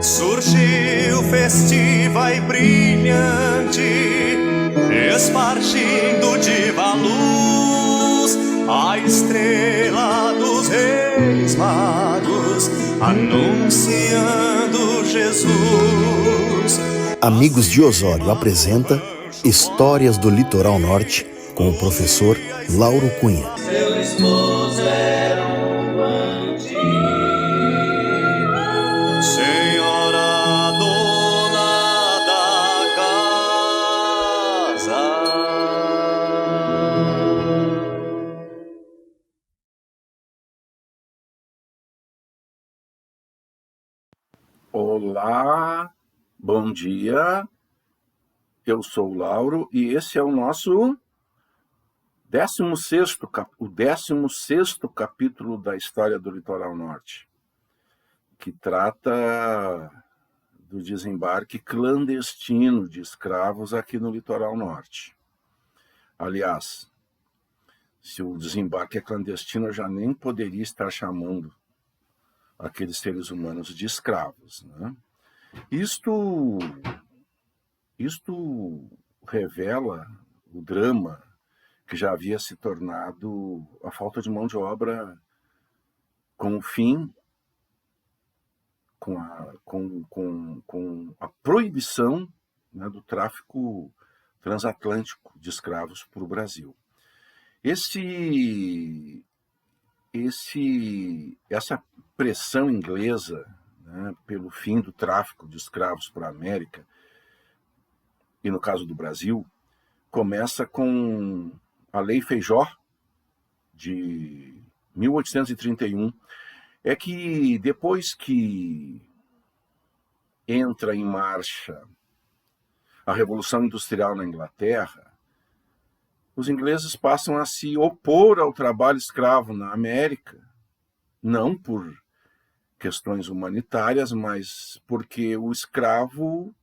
Surgiu festiva e brilhante, espargindo diva luz, a estrela dos reis magos, anunciando Jesus. Amigos de Osório apresenta Histórias do Litoral Norte com o professor Lauro Cunha. Seu esposo era um bandido, senhora dona da casa. Olá, bom dia, eu sou o Lauro e esse é o nosso 16º capítulo da História do Litoral Norte, que trata do desembarque clandestino de escravos aqui no Litoral Norte. Aliás, se o desembarque é clandestino, eu já nem poderia estar chamando aqueles seres humanos de escravos, né? Isto revela o drama que já havia se tornado a falta de mão de obra com o fim, com a proibição, né, do tráfico transatlântico de escravos para o Brasil. Essa pressão inglesa, né, pelo fim do tráfico de escravos para a América, e no caso do Brasil, começa com a Lei Feijó, de 1831, é que depois que entra em marcha a Revolução Industrial na Inglaterra, os ingleses passam a se opor ao trabalho escravo na América, não por questões humanitárias, mas porque o escravo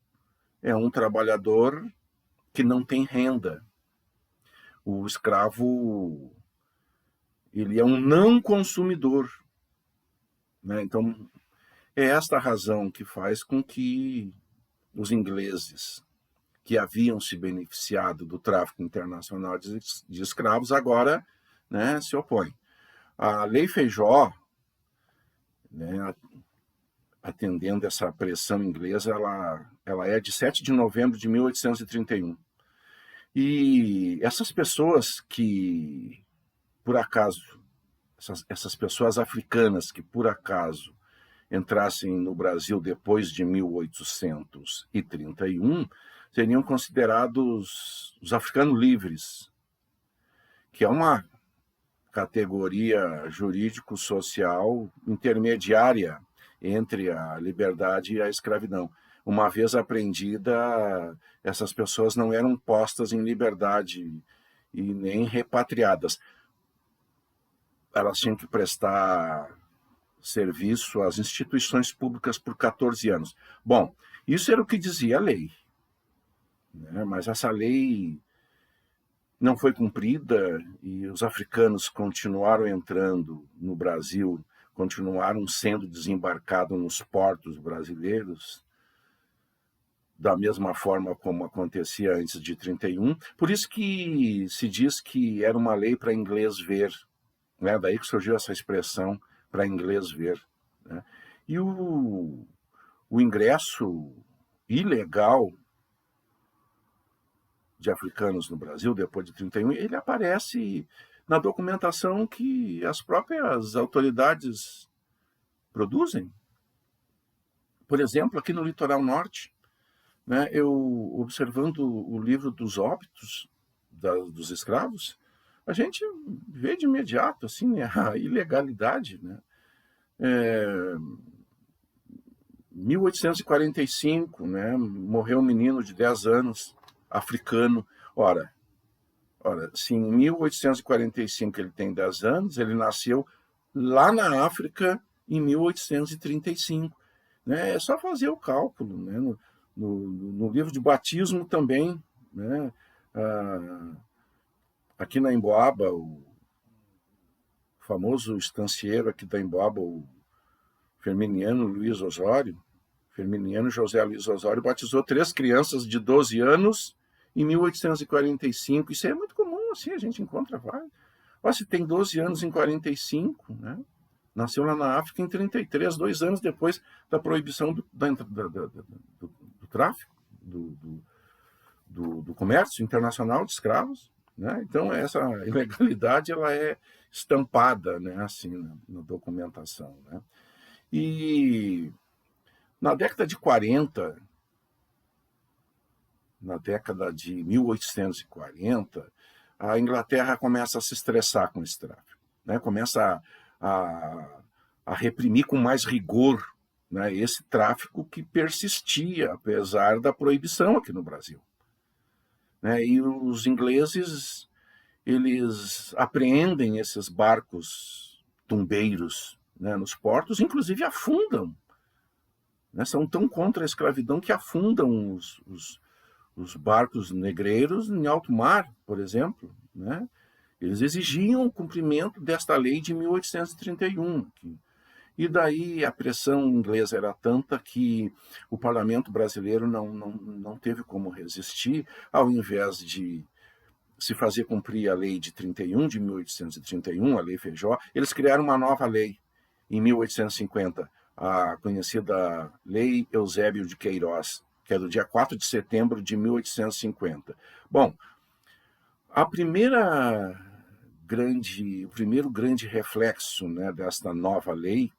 é um trabalhador que não tem renda. O escravo, ele é um não consumidor, né? Então, é esta a razão que faz com que os ingleses, que haviam se beneficiado do tráfico internacional de escravos, agora, né, se opõem. A Lei Feijó, né, atendendo essa pressão inglesa, ela é de 7 de novembro de 1831. E essas pessoas que, por acaso, essas pessoas africanas que, por acaso, entrassem no Brasil depois de 1831, seriam considerados os africanos livres, que é uma categoria jurídico-social intermediária entre a liberdade e a escravidão. Uma vez apreendida, essas pessoas não eram postas em liberdade e nem repatriadas. Elas tinham que prestar serviço às instituições públicas por 14 anos. Bom, isso era o que dizia a lei, né? Mas essa lei não foi cumprida e os africanos continuaram entrando no Brasil, continuaram sendo desembarcados nos portos brasileiros, da mesma forma como acontecia antes de 31. Por isso que se diz que era uma lei para inglês ver, né? Daí que surgiu essa expressão, para inglês ver, né? E o ingresso ilegal de africanos no Brasil, depois de 31, ele aparece na documentação que as próprias autoridades produzem. Por exemplo, aqui no Litoral Norte, né, eu observando o livro dos óbitos dos escravos, a gente vê de imediato assim, a ilegalidade, né? 1845, né, morreu um menino de 10 anos, africano. Ora, se em 1845 ele tem 10 anos, ele nasceu lá na África em 1835. Né? É só fazer o cálculo. Né? No livro de batismo também, né? Aqui na Emboaba, o famoso estancieiro aqui da Emboaba, o Firminiano José Luiz Osório batizou 3 crianças de 12 anos em 1845. Isso é muito comum, assim, a gente encontra vários. Se tem 12 anos em 45, né? Nasceu lá na África em 33, 2 anos depois da proibição do tráfico, do comércio internacional de escravos, né? Então, essa ilegalidade ela é estampada, né, assim, na documentação, né? E na década de 40, na década de 1840, a Inglaterra começa a se estressar com esse tráfico, né? Começa a reprimir com mais rigor, né, esse tráfico que persistia, apesar da proibição aqui no Brasil, né? E os ingleses, eles apreendem esses barcos tumbeiros, né, nos portos, inclusive afundam, né? São tão contra a escravidão que afundam os barcos negreiros em alto mar, por exemplo, né? Eles exigiam o cumprimento desta lei de 1831. E daí a pressão inglesa era tanta que o parlamento brasileiro não teve como resistir. Ao invés de se fazer cumprir a lei de 31, de 1831, a Lei Feijó, eles criaram uma nova lei em 1850, a conhecida Lei Eusébio de Queiroz, que é do dia 4 de setembro de 1850. Bom, o primeiro grande reflexo, né, desta nova lei,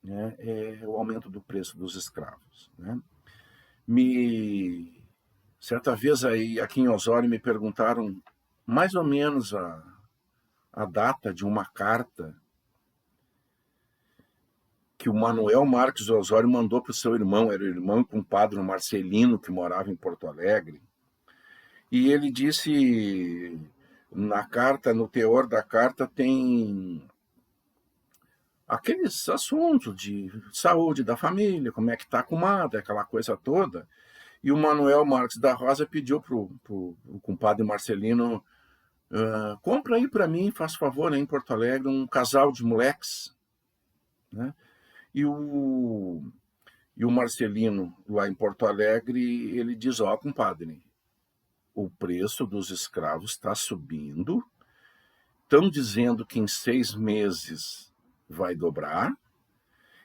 né, é o aumento do preço dos escravos, né? Certa vez aqui em Osório me perguntaram mais ou menos a data de uma carta que o Manuel Marques Osório mandou para o seu irmão, era o irmão e compadre Marcelino, que morava em Porto Alegre, e ele disse na carta, no teor da carta, tem aqueles assuntos de saúde da família, como é que está a comadre, aquela coisa toda. E o Manuel Marques da Rosa pediu para o compadre Marcelino, compra aí para mim, faz favor, em Porto Alegre, um casal de moleques, né? E o Marcelino, lá em Porto Alegre, ele diz, compadre, o preço dos escravos está subindo, estão dizendo que em 6 meses vai dobrar,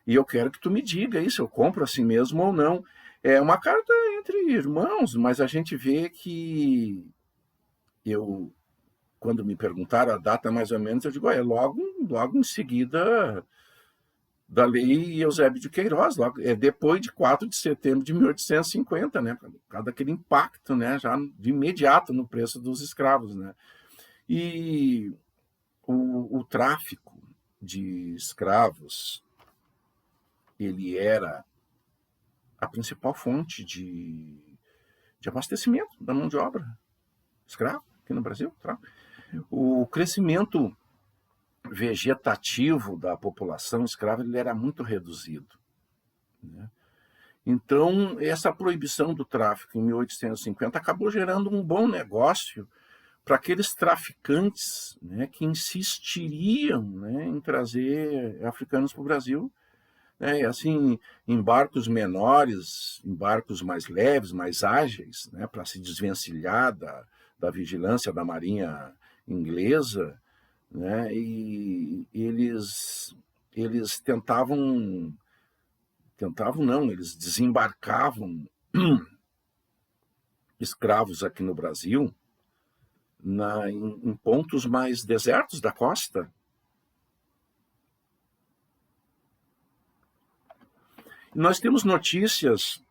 e eu quero que tu me diga aí se eu compro assim mesmo ou não. É uma carta entre irmãos, mas a gente vê que quando me perguntaram a data mais ou menos, eu digo, logo em seguida da Lei Eusébio de Queiroz, depois de 4 de setembro de 1850, né? Por causa daquele impacto, né, já de imediato no preço dos escravos, né? E o tráfico de escravos, ele era a principal fonte de abastecimento da mão de obra escrava aqui no Brasil. O crescimento vegetativo da população escrava ele era muito reduzido, né? Então, essa proibição do tráfico em 1850 acabou gerando um bom negócio para aqueles traficantes, né, que insistiriam, né, em trazer africanos para o Brasil, né, assim, em barcos menores, em barcos mais leves, mais ágeis, né, para se desvencilhar da vigilância da marinha inglesa, né, e eles eles desembarcavam escravos aqui no Brasil em pontos mais desertos da costa. Nós temos notícias,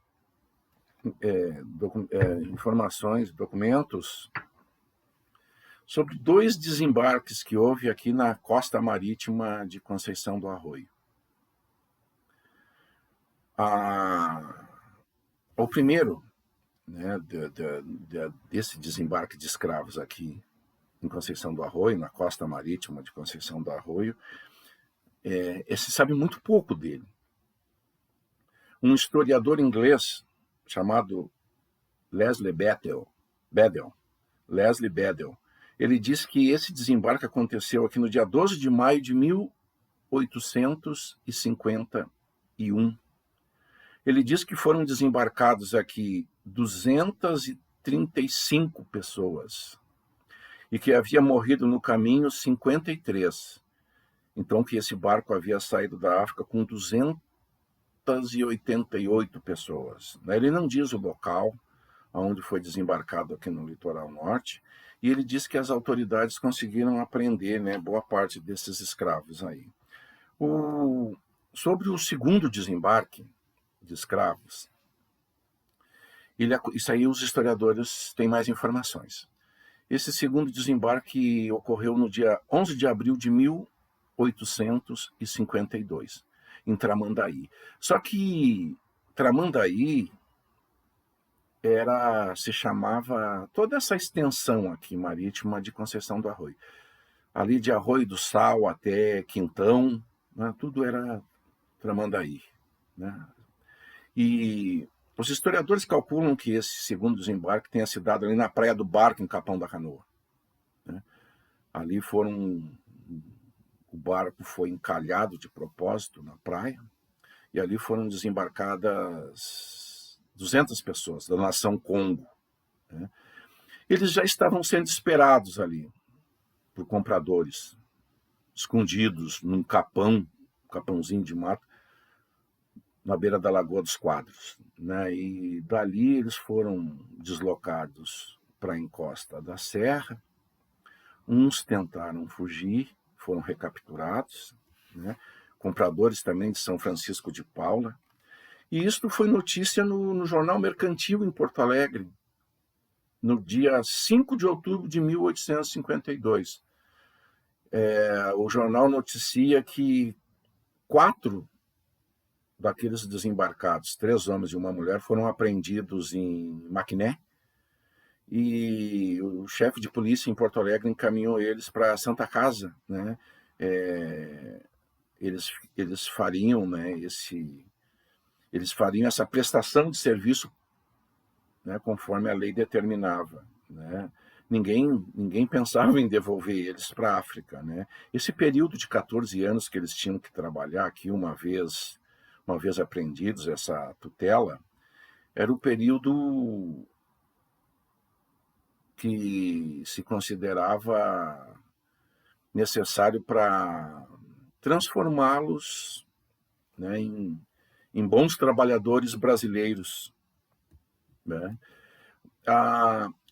informações, documentos sobre 2 desembarques que houve aqui na costa marítima de Conceição do Arroio. O primeiro, né, desse desembarque de escravos aqui em Conceição do Arroio, na costa marítima de Conceição do Arroio, se sabe muito pouco dele. Um historiador inglês chamado Leslie Bedell, ele diz que esse desembarque aconteceu aqui no dia 12 de maio de 1851. Ele diz que foram desembarcados aqui 235 pessoas e que havia morrido no caminho 53. Então, que esse barco havia saído da África com 288 pessoas. Ele não diz o local onde foi desembarcado aqui no litoral norte, e ele diz que as autoridades conseguiram apreender, né, boa parte desses escravos aí. Sobre o segundo desembarque de escravos, isso aí os historiadores têm mais informações. Esse segundo desembarque ocorreu no dia 11 de abril de 1852, em Tramandaí. Só que Tramandaí se chamava toda essa extensão aqui marítima de Conceição do Arroio. Ali de Arroio do Sal até Quintão, né, tudo era Tramandaí, né? E os historiadores calculam que esse segundo desembarque tenha se dado ali na Praia do Barco, em Capão da Canoa, né? Ali o barco foi encalhado de propósito na praia, e ali foram desembarcadas 200 pessoas da nação Congo, né? Eles já estavam sendo esperados ali por compradores, escondidos num capãozinho de mato, na beira da Lagoa dos Quadros, né? E dali eles foram deslocados para a encosta da serra. Uns tentaram fugir, foram recapturados, né? Compradores também de São Francisco de Paula. E isto foi notícia no Jornal Mercantil em Porto Alegre, no dia 5 de outubro de 1852. O jornal noticia que 4 daqueles desembarcados, 3 homens e uma mulher, foram apreendidos em Maquiné, e o chefe de polícia em Porto Alegre encaminhou eles para a Santa Casa, né? Eles fariam, né, eles fariam essa prestação de serviço, né, conforme a lei determinava, né? Ninguém pensava em devolver eles para a África, né? Esse período de 14 anos que eles tinham que trabalhar aqui, uma vez apreendidos, essa tutela, era o período que se considerava necessário para transformá-los, né, em bons trabalhadores brasileiros, né?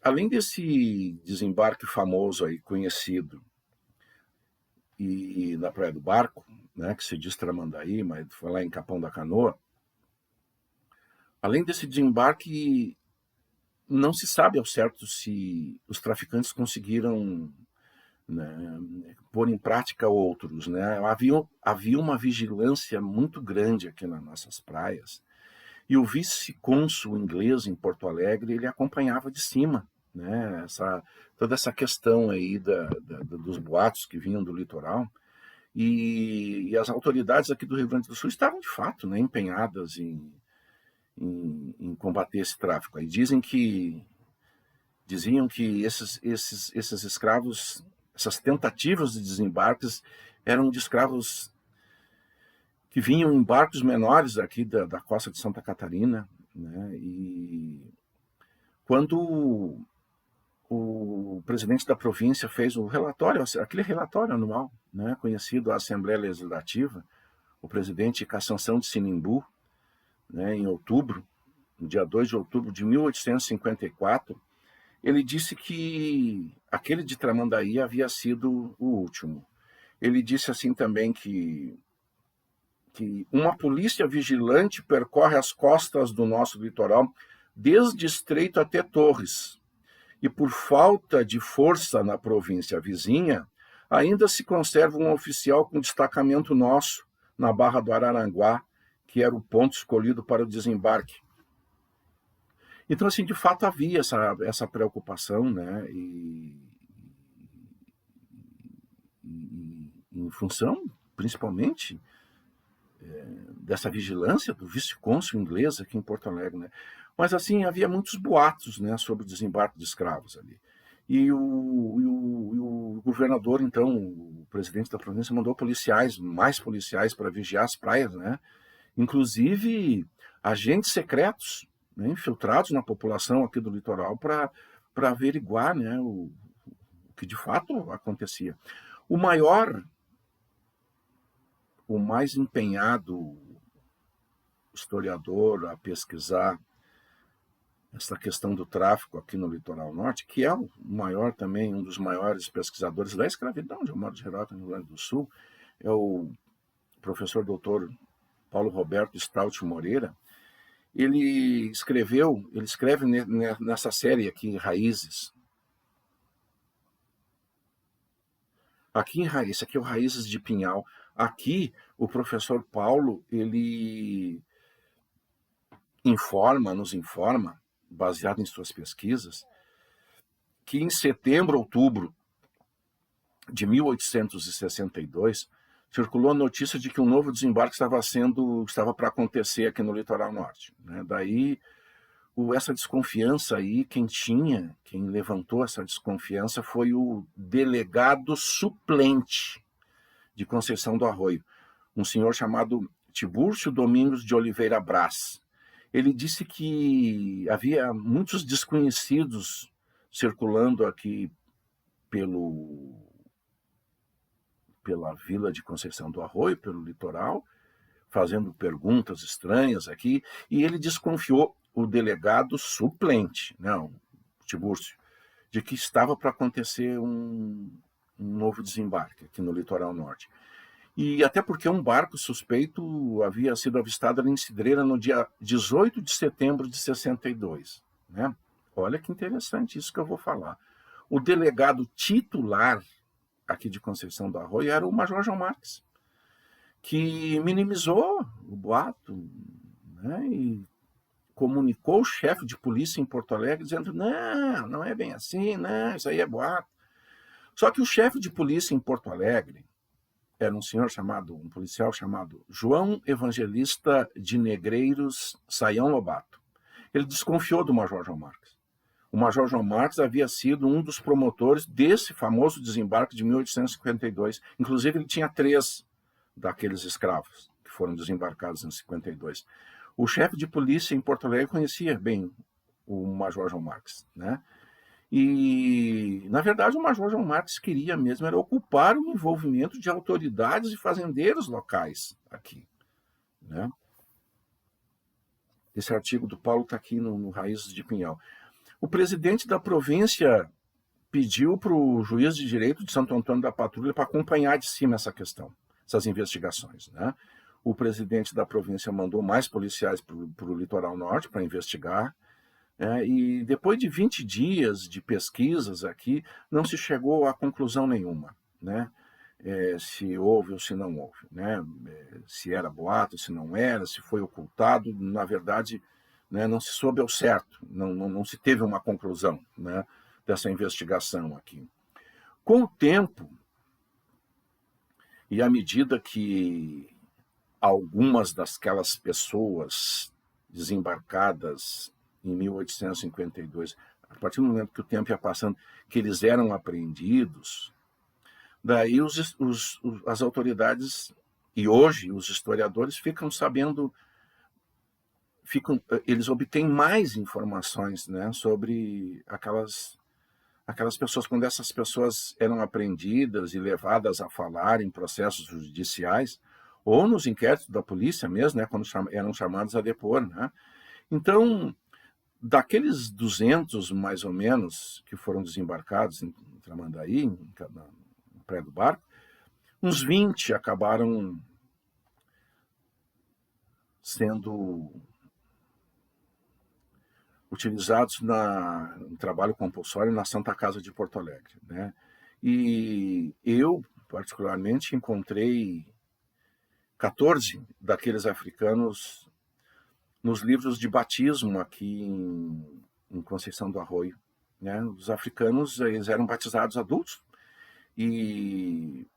Além desse desembarque famoso aí, conhecido, e na Praia do Barco, né, que se diz Tramandaí, mas foi lá em Capão da Canoa, além desse desembarque, não se sabe ao certo se os traficantes conseguiram, né, pôr em prática outros, né? Havia uma vigilância muito grande aqui nas nossas praias, e o vice-cônsul inglês em Porto Alegre, ele acompanhava de cima, né, toda essa questão aí dos boatos que vinham do litoral, e as autoridades aqui do Rio Grande do Sul estavam de fato, né, empenhadas em combater esse tráfico. Aí diziam que esses escravos, essas tentativas de desembarques eram de escravos que vinham em barcos menores aqui da costa de Santa Catarina, né? E quando o presidente da província fez o relatório, aquele relatório anual, né, conhecido a Assembleia Legislativa, o presidente Cassanção de Sinimbu, né, em outubro, no dia 2 de outubro de 1854, ele disse que aquele de Tramandaí havia sido o último. Ele disse assim também que uma polícia vigilante percorre as costas do nosso litoral, desde Estreito até Torres, e por falta de força na província vizinha, ainda se conserva um oficial com destacamento nosso na Barra do Araranguá, que era o ponto escolhido para o desembarque. Então, assim, de fato havia essa preocupação, né? E em função, principalmente, dessa vigilância do vice-cônsul inglês aqui em Porto Alegre, né? Mas, assim, havia muitos boatos, né, sobre o desembarque de escravos ali. E o governador, então, o presidente da província, mandou mais policiais para vigiar as praias, né? Inclusive agentes secretos, né, infiltrados na população aqui do litoral para averiguar, né, o que de fato acontecia. O mais empenhado historiador a pesquisar essa questão do tráfico aqui no litoral norte, que é o maior também, um dos maiores pesquisadores da escravidão, de um modo geral, no Rio Grande do Sul, é o professor doutor Paulo Roberto Stout Moreira. Ele escreve nessa série aqui, Raízes. Esse aqui é o Raízes de Pinhal. Aqui, o professor Paulo, ele nos informa, baseado em suas pesquisas, que em setembro, outubro de 1862, circulou a notícia de que um novo desembarque estava para acontecer aqui no litoral norte, né? Daí, essa desconfiança aí, quem levantou essa desconfiança foi o delegado suplente de Conceição do Arroio, um senhor chamado Tibúrcio Domingos de Oliveira Brás. Ele disse que havia muitos desconhecidos circulando aqui pela vila de Conceição do Arroio, pelo litoral, fazendo perguntas estranhas aqui, e ele desconfiou o delegado suplente, não, Tibúrcio, de que estava para acontecer um novo desembarque aqui no litoral norte. E até porque um barco suspeito havia sido avistado ali em Cidreira no dia 18 de setembro de 62. Né? Olha que interessante isso que eu vou falar. O delegado titular aqui de Conceição do Arroio era o Major João Marques, que minimizou o boato, né? E comunicou o chefe de polícia em Porto Alegre dizendo: não é bem assim, né? Isso aí é boato. Só que o chefe de polícia em Porto Alegre era um policial chamado João Evangelista de Negreiros Saião Lobato. Ele desconfiou do Major João Marques. O Major João Marques havia sido um dos promotores desse famoso desembarque de 1852. Inclusive, ele tinha 3 daqueles escravos que foram desembarcados em 52. O chefe de polícia em Porto Alegre conhecia bem o Major João Marques, né? E, na verdade, o Major João Marques queria mesmo era ocupar o envolvimento de autoridades e fazendeiros locais aqui, né? Esse artigo do Paulo está aqui no Raízes de Pinhal. O presidente da província pediu para o juiz de direito de Santo Antônio da Patrulha para acompanhar de cima essa questão, essas investigações, né? O presidente da província mandou mais policiais para o litoral norte para investigar, e depois de 20 dias de pesquisas aqui, não se chegou a conclusão nenhuma, né? Se houve ou se não houve, né? Se era boato, se não era, se foi ocultado, na verdade, né, não se soube ao certo, não se teve uma conclusão, né, dessa investigação aqui. Com o tempo, e à medida que algumas daquelas pessoas desembarcadas em 1852, a partir do momento que o tempo ia passando, que eles eram apreendidos, daí as autoridades, e hoje os historiadores ficam sabendo, eles obtêm mais informações, né, sobre aquelas pessoas, quando essas pessoas eram apreendidas e levadas a falar em processos judiciais, ou nos inquéritos da polícia mesmo, né, quando eram chamados a depor, né? Então, daqueles 200, mais ou menos, que foram desembarcados em Tramandaí, na Praia do Barco, uns 20 acabaram sendo utilizados no trabalho compulsório na Santa Casa de Porto Alegre, né? E eu, particularmente, encontrei 14 daqueles africanos nos livros de batismo aqui em Conceição do Arroio, né? Os africanos, eles eram batizados adultos e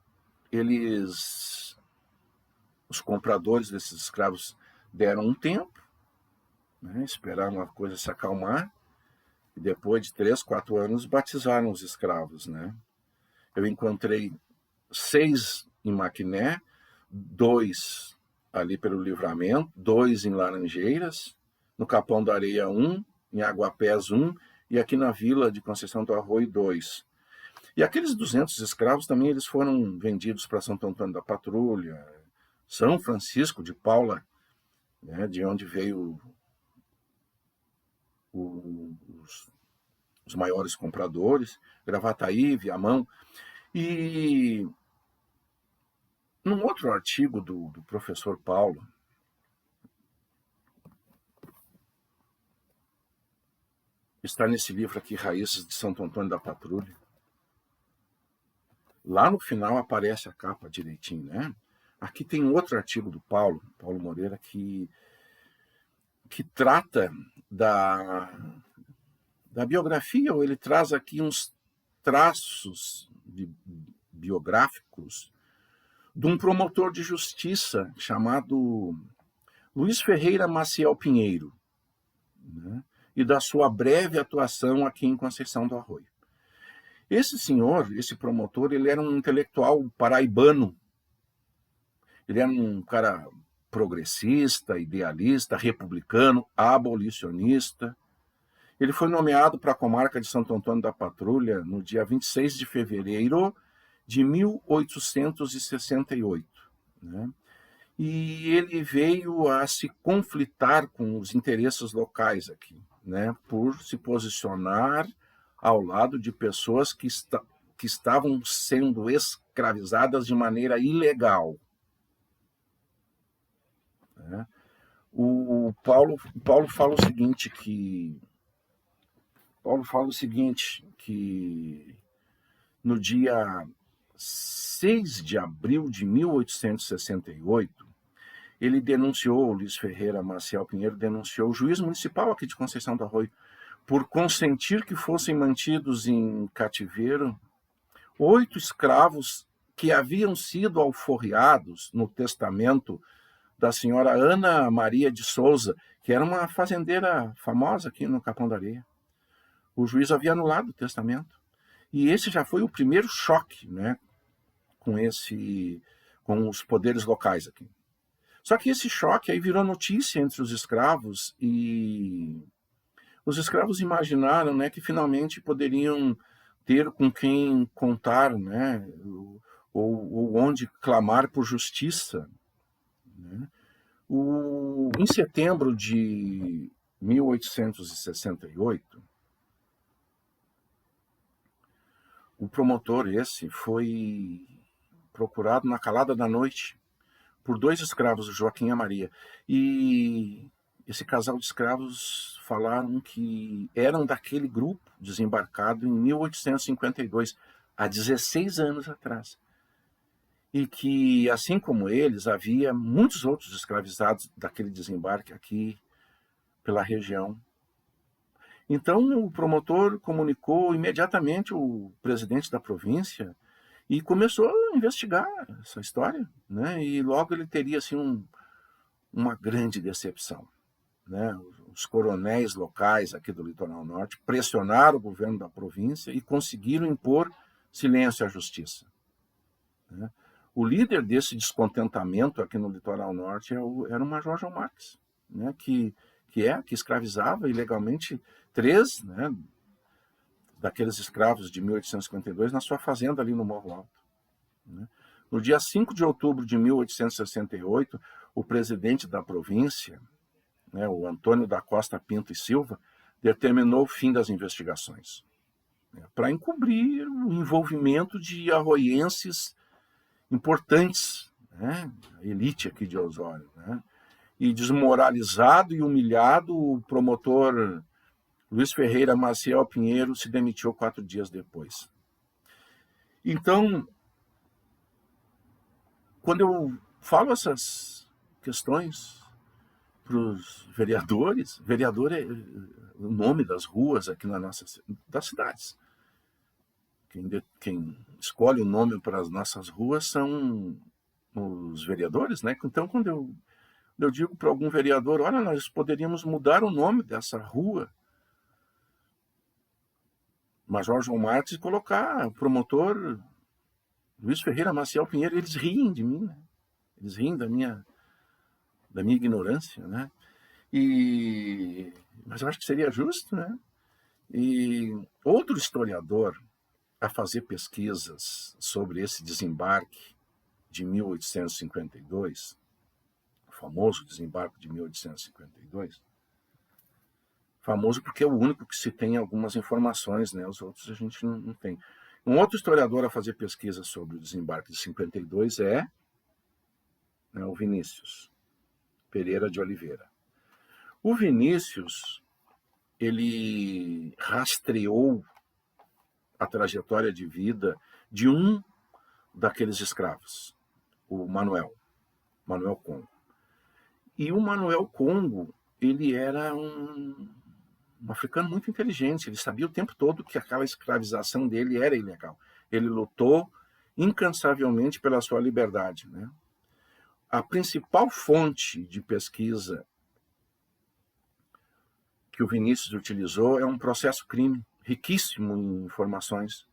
os compradores desses escravos deram um tempo, né? Esperaram a coisa se acalmar E depois de 3, 4 anos, batizaram os escravos, né? Eu encontrei 6 em Maquiné, 2 ali pelo Livramento, 2 em Laranjeiras, no Capão da Areia 1, em Aguapés 1, e aqui na Vila de Conceição do Arroio 2. E aqueles 200 escravos também eles foram vendidos para Santo Antônio da Patrulha, São Francisco de Paula, né, de onde veio os maiores compradores, Gravataí, Viamão. E num outro artigo do professor Paulo, está nesse livro aqui, Raízes de Santo Antônio da Patrulha. Lá no final aparece a capa direitinho, né? Aqui tem outro artigo do Paulo Moreira, que trata da biografia, ou ele traz aqui uns traços biográficos de um promotor de justiça chamado Luiz Ferreira Maciel Pinheiro, né? E da sua breve atuação aqui em Conceição do Arroio. Esse senhor, esse promotor, ele era um intelectual paraibano. Ele era um cara progressista, idealista, republicano, abolicionista. Ele foi nomeado para a comarca de Santo Antônio da Patrulha no dia 26 de fevereiro de 1868. Né? E ele veio a se conflitar com os interesses locais aqui, né? Por se posicionar ao lado de pessoas que estavam sendo escravizadas de maneira ilegal. Né? O Paulo fala o seguinte, que no dia 6 de abril de 1868, ele denunciou, Luiz Ferreira Maciel Pinheiro denunciou o juiz municipal aqui de Conceição do Arroio por consentir que fossem mantidos em cativeiro 8 escravos que haviam sido alforriados no testamento da senhora Ana Maria de Souza, que era uma fazendeira famosa aqui no Capão da Areia. O juiz havia anulado o testamento. E esse já foi o primeiro choque, né, com os poderes locais aqui. Só que esse choque aí virou notícia entre os escravos, e os escravos imaginaram, né, que finalmente poderiam ter com quem contar, né, ou onde clamar por justiça. Né? Em setembro de 1868, o promotor esse foi procurado na calada da noite por 2 escravos, o Joaquim e a Maria. E esse casal de escravos falaram que eram daquele grupo desembarcado em 1852, há 16 anos atrás. E que, assim como eles, havia muitos outros escravizados daquele desembarque aqui pela região. Então, o promotor comunicou imediatamente o presidente da província e começou a investigar essa história, né? E logo ele teria assim, uma grande decepção. Né? Os coronéis locais aqui do Litoral Norte pressionaram o governo da província e conseguiram impor silêncio à justiça. Né? O líder desse descontentamento aqui no Litoral Norte era o Major João Marques, né? que escravizava ilegalmente 3, né, daqueles escravos de 1852 na sua fazenda ali no Morro Alto. Né? No dia 5 de outubro de 1868, o presidente da província, né, o Antônio da Costa Pinto e Silva, determinou o fim das investigações, né, para encobrir o envolvimento de arroienses importantes, né, a elite aqui de Osório. Né? E desmoralizado e humilhado, o promotor Luiz Ferreira Maciel Pinheiro se demitiu 4 dias depois. Então, quando eu falo essas questões para os vereadores, vereador é o nome das ruas aqui das cidades. Quem escolhe o nome para as nossas ruas são os vereadores, né? Então, quando eu digo para algum vereador, olha, nós poderíamos mudar o nome dessa rua, Major João Marques e colocar o promotor Luiz Ferreira Maciel Pinheiro. Eles riem de mim, né? Eles riem da minha ignorância, né? Mas eu acho que seria justo, né? E outro historiador a fazer pesquisas sobre esse desembarque de 1852, o famoso desembarque de 1852, famoso porque é o único que se tem algumas informações, né? Os outros a gente não tem. Um outro historiador a fazer pesquisa sobre o desembarque de 52 é, né, o Vinícius Pereira de Oliveira. O Vinícius, ele rastreou a trajetória de vida de um daqueles escravos, o Manuel Congo. E o Manuel Congo, ele era um africano muito inteligente, ele sabia o tempo todo que aquela escravização dele era ilegal. Ele lutou incansavelmente pela sua liberdade, né? A principal fonte de pesquisa que o Vinícius utilizou é um processo-crime riquíssimo em informações,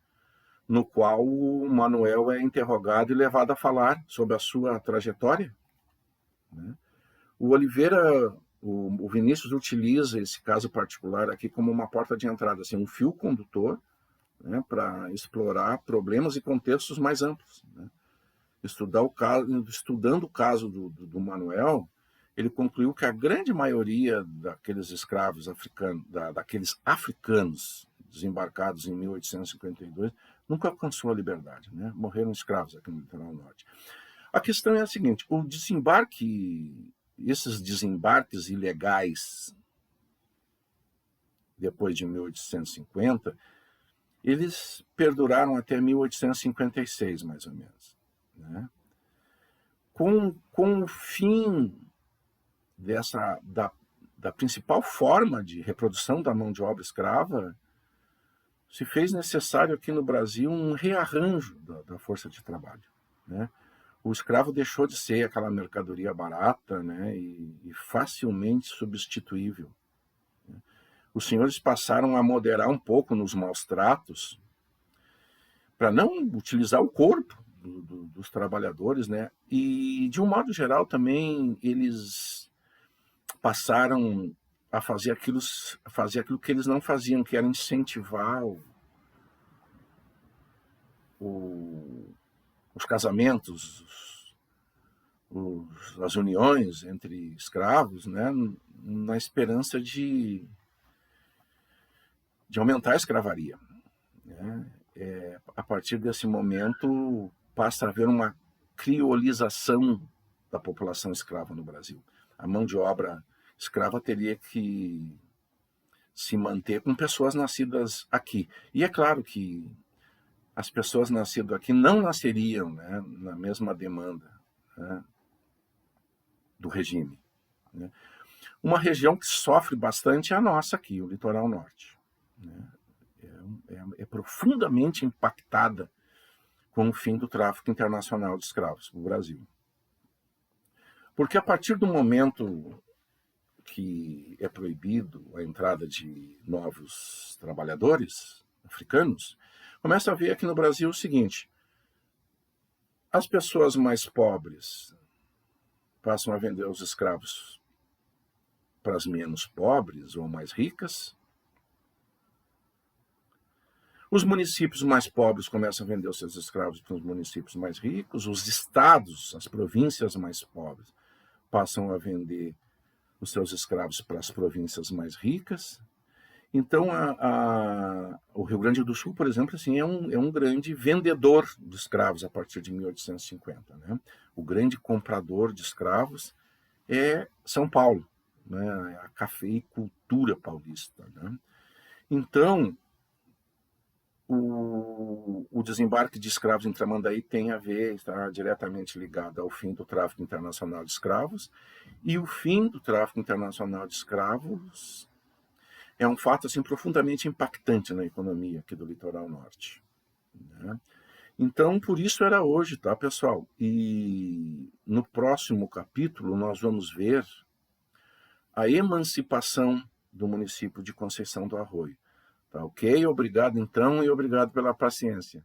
no qual o Manuel é interrogado e levado a falar sobre a sua trajetória, né? O Oliveira, o Vinícius utiliza esse caso particular aqui como uma porta de entrada, assim, um fio condutor, né, para explorar problemas e contextos mais amplos, né? Estudando o caso do Manuel, ele concluiu que a grande maioria daqueles escravos africanos, daqueles africanos desembarcados em 1852, nunca alcançou a liberdade, né? Morreram escravos aqui no litoral norte. A questão é a seguinte: esses desembarques ilegais depois de 1850, eles perduraram até 1856, mais ou menos, né? Com o fim da principal forma de reprodução da mão de obra escrava, se fez necessário aqui no Brasil um rearranjo da força de trabalho, né? O escravo deixou de ser aquela mercadoria barata, né, e facilmente substituível. Os senhores passaram a moderar um pouco nos maus tratos para não utilizar o corpo dos trabalhadores, né? E, de um modo geral, também eles passaram a fazer aquilo que eles não faziam, que era incentivar os casamentos, as uniões entre escravos, né, na esperança de aumentar a escravaria, né? A partir desse momento passa a haver uma criolização da população escrava no Brasil. A mão de obra escrava teria que se manter com pessoas nascidas aqui. E é claro que as pessoas nascidas aqui não nasceriam, né, na mesma demanda, né, do regime, né? Uma região que sofre bastante é a nossa aqui, o litoral norte, né? É profundamente impactada com o fim do tráfico internacional de escravos no Brasil. Porque a partir do momento que é proibido a entrada de novos trabalhadores africanos, começa a ver aqui no Brasil o seguinte: as pessoas mais pobres passam a vender os escravos para as menos pobres ou mais ricas. Os municípios mais pobres começam a vender os seus escravos para os municípios mais ricos. Os estados, as províncias mais pobres, passam a vender os seus escravos para as províncias mais ricas. Então, o Rio Grande do Sul, por exemplo, assim, é um grande vendedor de escravos a partir de 1850, né? O grande comprador de escravos é São Paulo, né? A cafeicultura paulista, né? Então, o desembarque de escravos em Tramandaí tem a ver, está diretamente ligado ao fim do tráfico internacional de escravos, e o fim do tráfico internacional de escravos é um fato assim profundamente impactante na economia aqui do litoral norte, né? Então, por isso era hoje, tá, pessoal? E no próximo capítulo nós vamos ver a emancipação do município de Conceição do Arroio. Tá ok? Obrigado então e obrigado pela paciência.